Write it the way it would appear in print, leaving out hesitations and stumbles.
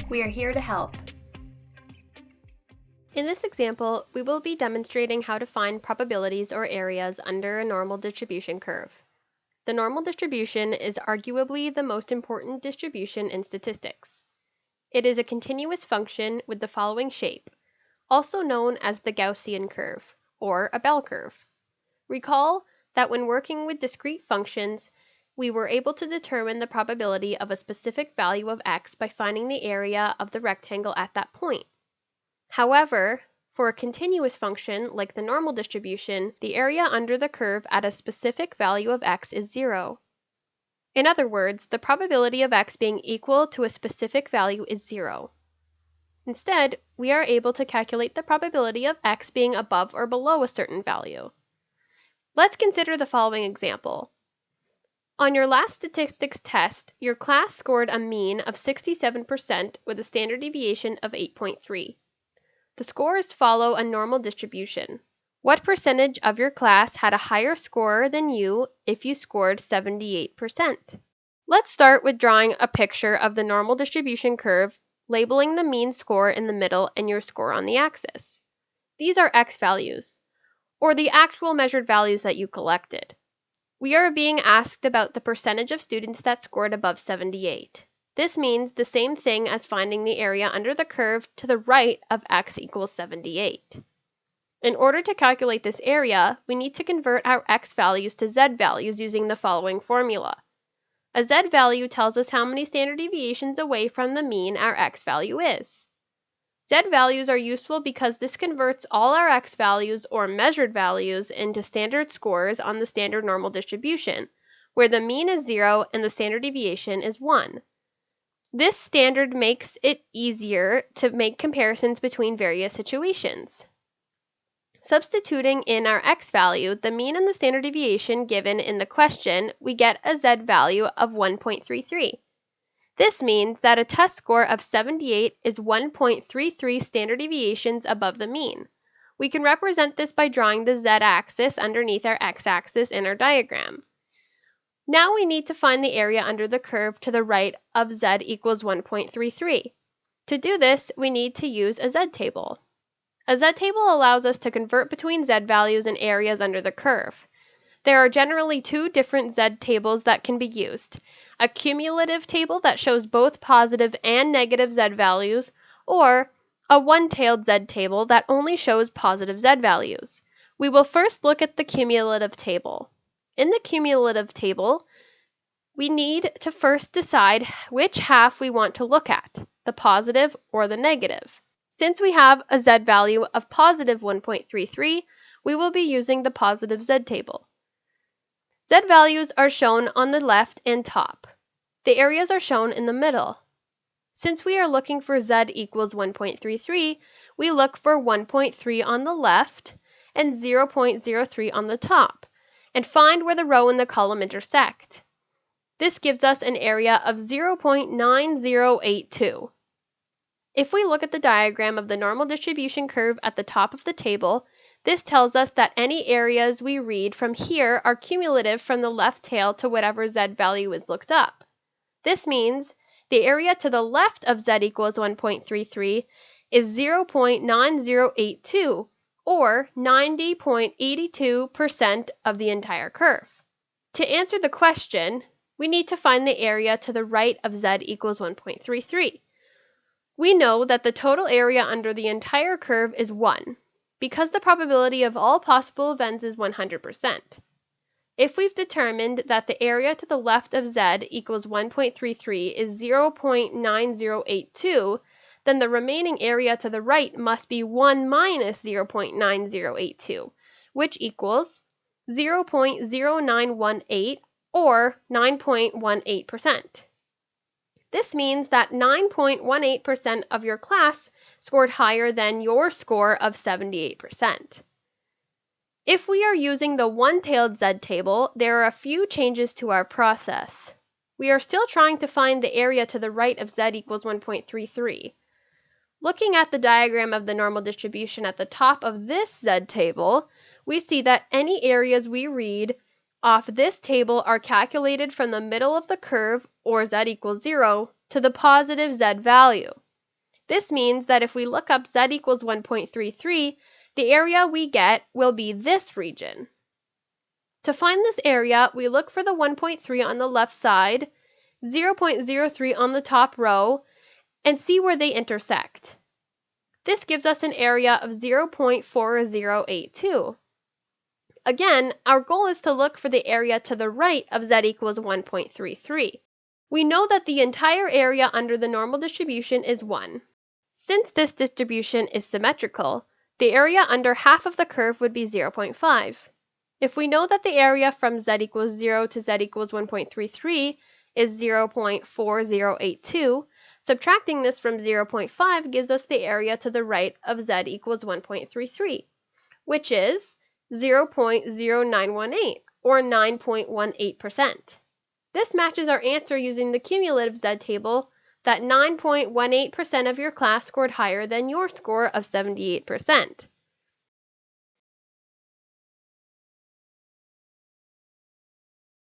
We are here to help. In this example, we will be demonstrating how to find probabilities or areas under a normal distribution curve. The normal distribution is arguably the most important distribution in statistics. It is a continuous function with the following shape, also known as the Gaussian curve, or a bell curve. Recall that when working with discrete functions, we were able to determine the probability of a specific value of x by finding the area of the rectangle at that point. However, for a continuous function like the normal distribution, the area under the curve at a specific value of x is 0. In other words, the probability of x being equal to a specific value is 0. Instead, we are able to calculate the probability of x being above or below a certain value. Let's consider the following example. On your last statistics test, your class scored a mean of 67% with a standard deviation of 8.3. The scores follow a normal distribution. What percentage of your class had a higher score than you if you scored 78%? Let's start with drawing a picture of the normal distribution curve, labeling the mean score in the middle and your score on the axis. These are x values, or the actual measured values that you collected. We are being asked about the percentage of students that scored above 78. This means the same thing as finding the area under the curve to the right of x equals 78. In order to calculate this area, we need to convert our x values to z values using the following formula. A z value tells us how many standard deviations away from the mean our x value is. Z values are useful because this converts all our x values or measured values into standard scores on the standard normal distribution, where the mean is 0 and the standard deviation is 1. This standard makes it easier to make comparisons between various situations. Substituting in our x value, the mean and the standard deviation given in the question, we get a z value of 1.33. This means that a test score of 78 is 1.33 standard deviations above the mean. We can represent this by drawing the z-axis underneath our x-axis in our diagram. Now we need to find the area under the curve to the right of z equals 1.33. To do this, we need to use a z-table. A z-table allows us to convert between z values and areas under the curve. There are generally two different z-tables that can be used: a cumulative table that shows both positive and negative z values, or a one-tailed z-table that only shows positive z values. We will first look at the cumulative table. In the cumulative table, we need to first decide which half we want to look at, the positive or the negative. Since we have a z value of positive 1.33, we will be using the positive z-table. Z values are shown on the left and top. The areas are shown in the middle. Since we are looking for z equals 1.33, we look for 1.3 on the left and 0.03 on the top, and find where the row and the column intersect. This gives us an area of 0.9082. If we look at the diagram of the normal distribution curve at the top of the table, this tells us that any areas we read from here are cumulative from the left tail to whatever z value is looked up. This means the area to the left of z equals 1.33 is 0.9082, or 90.82% of the entire curve. To answer the question, we need to find the area to the right of z equals 1.33. We know that the total area under the entire curve is 1, because the probability of all possible events is 100%. If we've determined that the area to the left of z equals 1.33 is 0.9082, then the remaining area to the right must be 1 minus 0.9082, which equals 0.0918, or 9.18%. This means that 9.18% of your class scored higher than your score of 78%. If we are using the one-tailed z-table, there are a few changes to our process. We are still trying to find the area to the right of z equals 1.33. Looking at the diagram of the normal distribution at the top of this z-table, we see that any areas we read off this table are calculated from the middle of the curve, or z equals 0, to the positive z value. This means that if we look up z equals 1.33, the area we get will be this region. To find this area, we look for the 1.3 on the left side, 0.03 on the top row, and see where they intersect. This gives us an area of 0.4082. Again, our goal is to look for the area to the right of z equals 1.33. We know that the entire area under the normal distribution is 1. Since this distribution is symmetrical, the area under half of the curve would be 0.5. If we know that the area from z equals 0 to z equals 1.33 is 0.4082, subtracting this from 0.5 gives us the area to the right of z equals 1.33, which is 0.0918, or 9.18%. This matches our answer using the cumulative z table that 9.18% of your class scored higher than your score of 78%.